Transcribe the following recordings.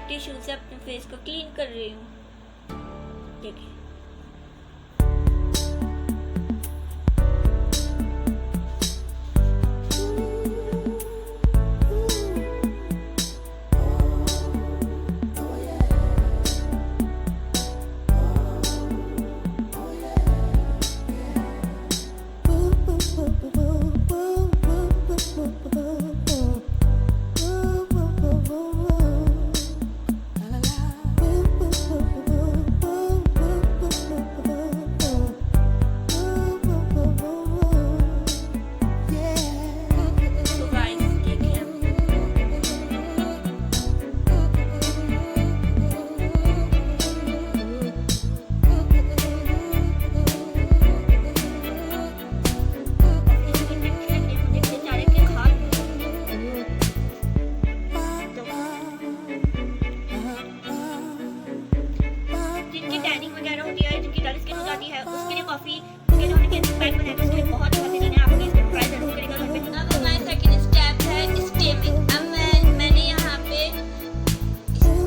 Tissue से अपने face को क्लीन कर रही हूँ। देखिए है उसके लिए कॉफी के जो हमने पैक बनाया था उसके लिए बहुत बेहतरीन है। आप लोग इसको ट्राई जरूर करेगा घर पे। अब हमारा सेकंड स्टेप है स्टीमिंग। अब मैंने यहाँ पे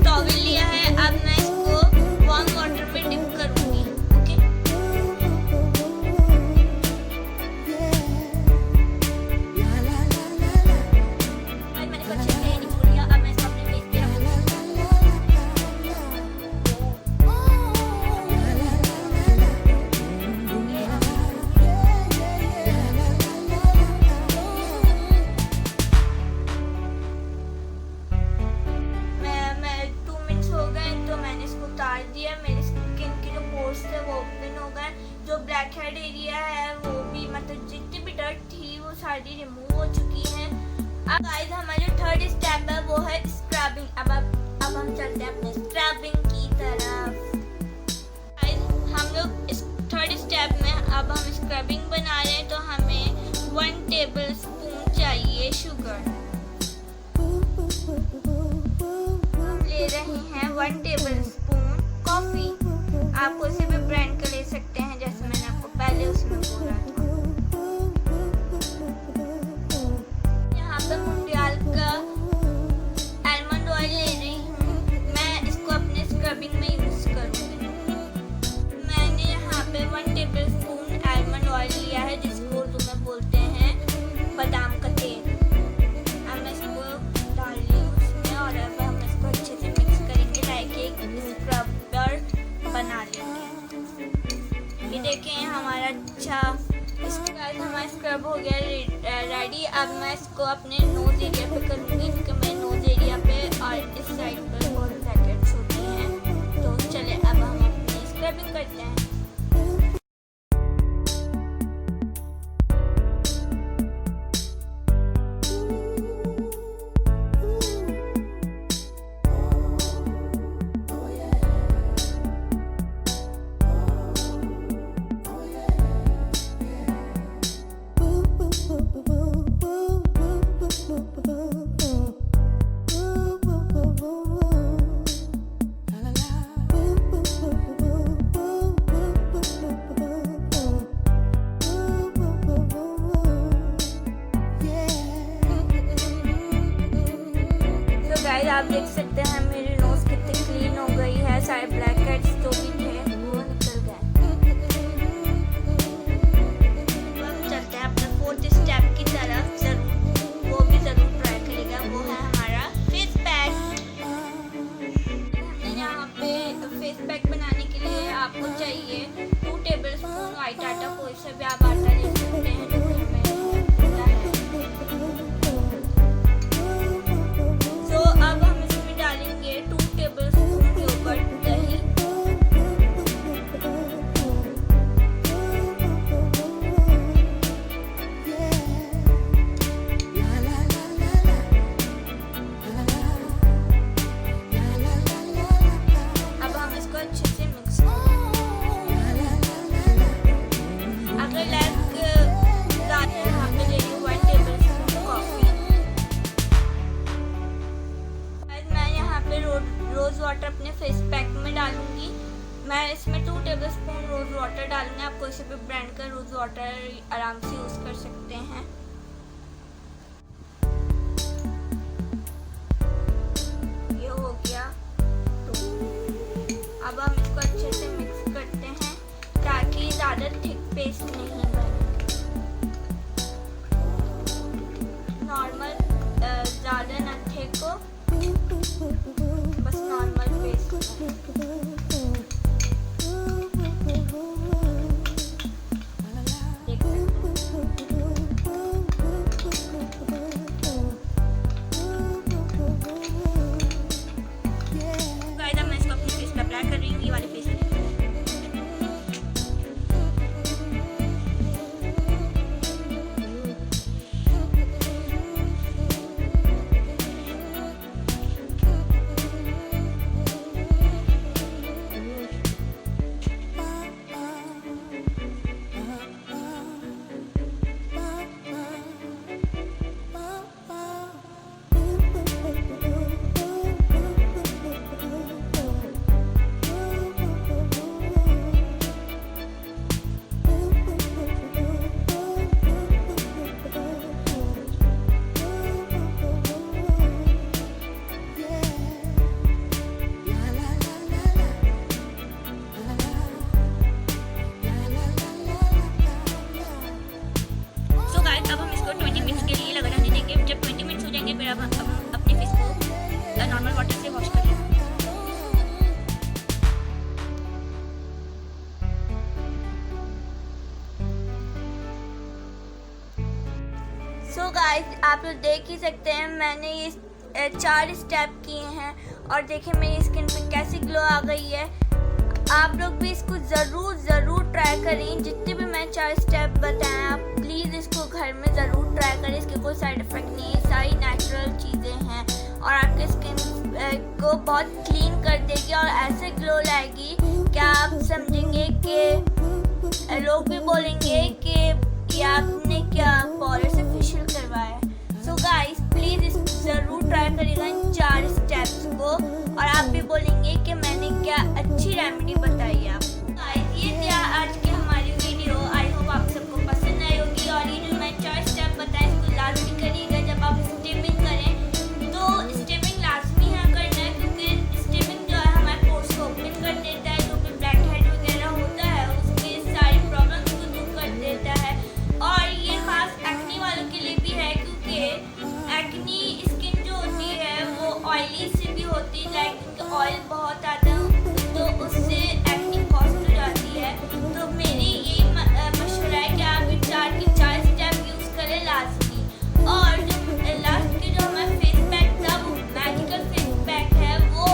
टॉवल लिया है। अब मैं इसको वार्म वाटर में डिप करूँगी। ओके अब मैंने कुछ अच्छे से निचोड़ लिया। अब मैं इसको अपने फेस पे दिया। मेरी स्किन के जो पोर्स थे वो ओपन हो गए। जो ब्लैक हेड एरिया है वो भी मतलब जितनी भी डर्ट थी वो सारी रिमूव हो चुकी है। अब गाइस हमारा जो थर्ड स्टेप है वो है स्क्रबिंग। अब हम चलते हैं अपने स्क्रबिंग की तरफ। गाइस हम लोग इस थर्ड स्टेप में अब हम स्क्रबिंग बना रहे हैं तो हमें 1 टेबल स्पून चाहिए शुगर। ले रहे हैं 1 टेबल स्पून कॉफी। आप कोई भी ब्रांड का ले सकते हैं जैसे मैंने आपको पहले उसमें बोला था। यहाँ पे मूंगदाल का आलमंड ऑयल ले रही हूँ। मैं इसको अपने स्क्रबिंग में यूज करूँगी। मैंने यहाँ पे 1 टेबल स्पून आलमंड ऑयल लिया है जिसको उर्दू में बोलते हैं बादाम का तेल। अब मैं इसको डाल रही हूँ उसमें और अब हम इसको अच्छे से मिक्स करेंगे लाइक एक स्क्रबर बना लेंगे। ये देखें हमारा अच्छा हमारा स्क्रब हो गया रेडी। अब मैं इसको अपने नोज एरिया पे करूँगी क्योंकि मेरे नोज एरिया पे और इस साइड पर बहुत ब्लैकेट्स होती हैं। तो चले अब हम अपनी स्क्रबिंग करते हैं। आप देख सकते हैं मेरी नोज कितनी क्लीन हो गई है। सारे ब्लैक हेड्स जो भी थे वो निकल गए। अब चलते हैं अपने 4th स्टेप की तरफ। जरूर वो भी जरूर ट्राई करेगा। वो है हमारा फेस पैक। हमने यहाँ पे फेस पैक बनाने के लिए आपको चाहिए 2 टेबल स्पून व्हाइट आटा। कोई सा भी आप आटा ले सकते हैं। रोज वाटर अपने फेस पैक में डालूंगी। मैं इसमें 2 टेबल स्पून रोज वाटर डालूंगी। आप कोई से भी ब्रांड का रोज वाटर आराम से यूज कर सकते हैं। ये हो गया। थिक पेस्ट नहीं बने, नॉर्मल, ज़्यादा ना थिक हो, बस नॉर्मल पेस्ट। अपने फेस को नॉर्मल वाटर से वॉश करें। सो गाइस, आप लोग देख ही सकते हैं मैंने ये 4 स्टेप किए हैं और देखिए मेरी स्किन पे कैसी ग्लो आ गई है। आप लोग भी इसको ज़रूर ट्राई करें। जितने भी मैं 4 स्टेप बताएं आप प्लीज़ इसको घर में ज़रूर ट्राई करें। इसके कोई साइड इफ़ेक्ट नहीं है, सारी नेचुरल चीज़ें हैं और आपके स्किन को बहुत क्लीन कर देगी और ऐसे ग्लो लाएगी कि आप समझेंगे कि लोग भी बोलेंगे कि ये आपने क्या पाउडर से फेशियल करवाया है। सो गाइस प्लीज़ इसको ज़रूर ट्राई करिएगा इन 4 स्टेप्स को और आप भी बोलेंगे कि मैंने क्या अच्छी रेमेडी बताई है आपको। गाइस ये थी आज की हमारी वीडियो। आई होप आप सबको पसंद आई होगी और ये जो मैं 4 स्टेप बताए इसको लाजमी करिएगा। जब आप स्टीमिंग करें तो स्टीमिंग लाजमी है करना है, क्योंकि स्टीमिंग जो है हमारे पोर्स को ओपन कर देता है, जो भी ब्लैक हेड वगैरह होता है उसके सारी प्रॉब्लम्स को दूर कर देता है। और ये खास एक्नी वालों के लिए भी है, क्योंकि एक्नी स्किन जो होती है वो ऑयली से भी होती है, लाइक ऑयल बहुत आता है तो उससे एक्नी कॉज हो जाती है। तो मेरी यही मशवरा है कि आप 4 के 4 स्टेप यूज़ करें लाजमी। और जो लास्ट के जो हमारा फेस पैक था वो मैजिकल फेस पैक है, वो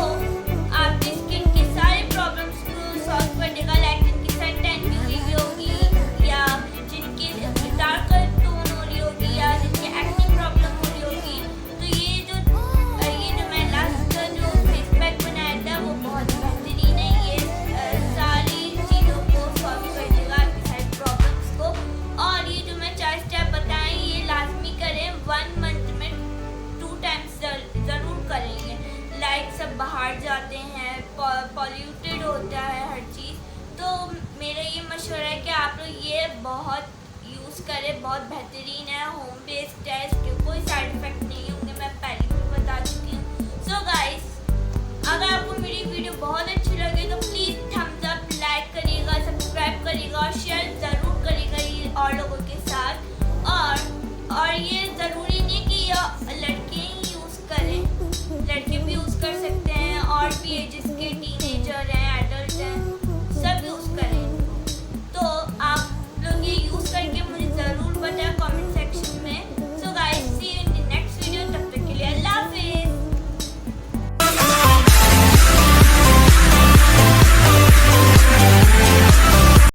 आपकी स्किन की सारी प्रॉब्लम्स को सॉल्व कर देगा। लाइक जिनकी सन टैन हुई होगी या जिनकी डार्क टोन हो रही होगी या जिनकी एक्नी प्रॉब्लम हो रही होगी, तो ये जो मैं लास्ट का जो फेस पैक बनाया था वो बहुत बेहतरीन है। ये सारी चीज़ों को सॉल्व कर देगा, आपकी सारी प्रॉब्लम्स को। और ये जो मैं 4 स्टेप बताएं ये लाजमी करें, 1 मंथ में 2 टाइम्स ज़रूर करेंगे। लाइक सब बाहर जाते हैं, पॉल्यूटेड होता है हर चीज़, तो मेरा ये मशवरा है कि आप लोग ये बहुत यूज़ करें, बहुत बेहतरीन है, होम बेस्ड है, इसके कोई साइड इफ़ेक्ट नहीं होंगे, मैं पहले भी बता चुकी हूँ। सो गाइस, अगर आपको मेरी वीडियो बहुत अच्छी लगे तो प्लीज़ थम्स अप, लाइक करिएगा, सब्सक्राइब